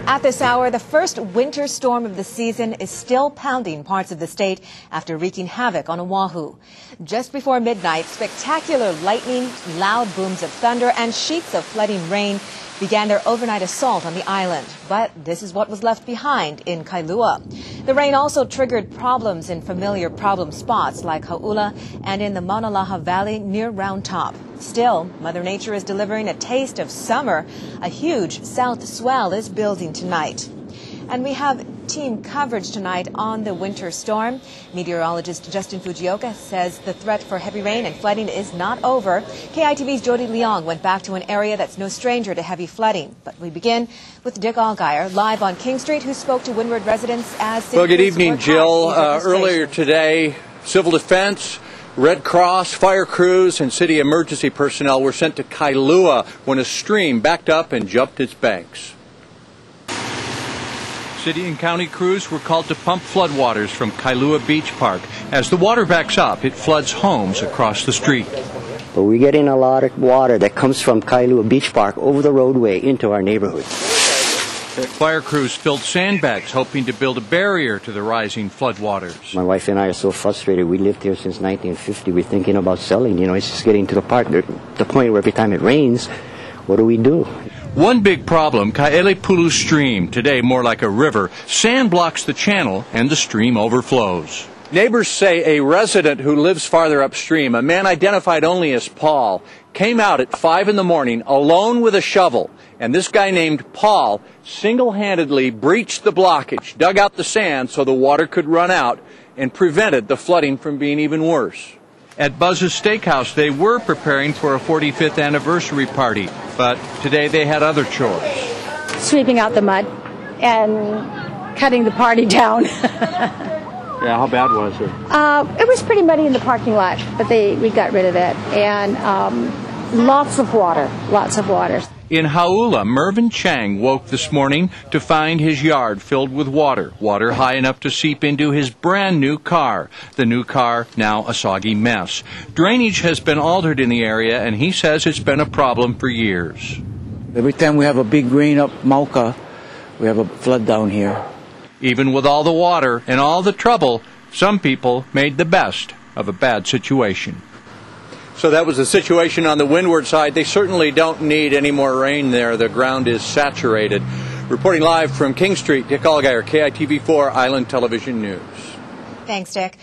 At this hour, the first winter storm of the season is still pounding parts of the state after wreaking havoc on Oahu. Just before midnight, spectacular lightning, loud booms of thunder, and sheets of flooding rain began their overnight assault on the island. But this is what was left behind in Kailua. The rain also triggered problems in familiar problem spots like Hauula and in the Maunalaha Valley near Round Top. Still, Mother Nature is delivering a taste of summer. A huge south swell is building tonight. And we have team coverage tonight on the winter storm. Meteorologist Justin Fujioka says the threat for heavy rain and flooding is not over. KITV's Jody Leong went back to an area that's no stranger to heavy flooding. But we begin with Dick ALLGIRE, live on King Street, who spoke to Windward residents as city Well, good evening, Jill. Earlier today, Civil Defense, Red Cross, fire crews, and city emergency personnel were sent to Kailua when a stream backed up and jumped its banks. City and county crews were called to pump floodwaters from Kailua Beach Park. As the water backs up, it floods homes across the street. But we're getting a lot of water that comes from Kailua Beach Park over the roadway into our neighborhood. Fire crews filled sandbags, hoping to build a barrier to the rising floodwaters. My wife and I are so frustrated. We lived here since 1950. We're thinking about selling. You know, it's just getting to the point where every time it rains, what do we do? One big problem, Kaelepulu Stream, today more like a river. Sand blocks the channel and the stream overflows. Neighbors say a resident who lives farther upstream, a man identified only as Paul, came out at 5 in the morning alone with a shovel. And this guy named Paul single-handedly breached the blockage, dug out the sand so the water could run out, and prevented the flooding from being even worse. At Buzz's Steakhouse, they were preparing for a 45th anniversary party, but today they had other chores. Sweeping out the mud and cutting the party down. Yeah, how bad was it? It was pretty muddy in the parking lot, but we got rid of it. And lots of water, lots of water. In Hauula, Mervyn Chang woke this morning to find his yard filled with water high enough to seep into his brand new car. The new car now a soggy mess. Drainage has been altered in the area, and he says it's been a problem for years. Every time we have a big rain up Mauka, we have a flood down here. Even with all the water and all the trouble, some people made the best of a bad situation. So that was the situation on the Windward side. They certainly don't need any more rain there. The ground is saturated. Reporting live from King Street, Dick ALLGIRE, KITV4 Island Television News. Thanks, Dick.